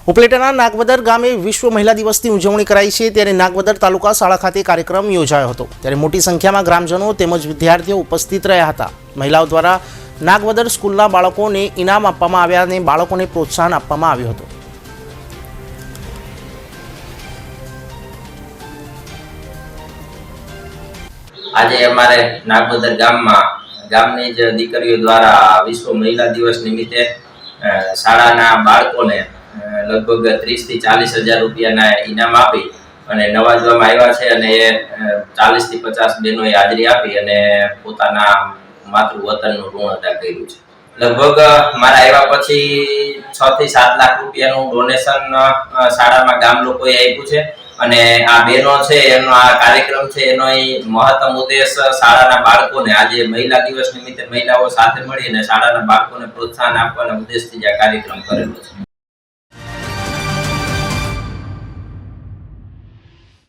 ઉપલેટાના નાગવદર ગામે વિશ્વ મહિલા દિવસની ઉજવણી કરાઈ છે ત્યારે નાગવદર તાલુકા શાળા ખાતે કાર્યક્રમ યોજાયો હતો ત્યારે મોટી સંખ્યામાં ગ્રામજનો તેમજ વિદ્યાર્થીઓ ઉપસ્થિત રહ્યા હતા। મહિલાઓ દ્વારા નાગવદર સ્કૂલના બાળકોને ઇનામ આપવામાં આવ્યા અને બાળકોને પ્રોત્સાહન આપવામાં આવ્યું હતું। આજે અમાरे नागवदर गामनी ज दीकरीओ द्वारा विश्व महिला दिवस निमित्ते शाळाना बाळकोने लगभग 30 થી 40 હજાર રૂપિયાના ઇનામ આપી અને નવાજવામાં આવ્યા છે અને 40 થી 50 બહેનોએ હાજરી આપી અને પોતાના માતૃવતનનું ઋણ અદા કર્યું છે। લગભગ મારા આવ્યા પછી 6 થી 7 લાખ રૂપિયાનું ડોનેશન શાળામાં ગામ લોકોએ આપ્યું છે અને આ બહેનો છે એનો આ કાર્યક્રમ છે એનો મહત્તમ ઉદ્દેશ શાળાના બાળકોને આજે મહિલા દિવસ નિમિત્તે મહિલાઓ સાથે મળીને શાળાના બાળકોને પ્રોત્સાહન આપવાના ઉદ્દેશથી આ કાર્યક્રમ કરેલો છે।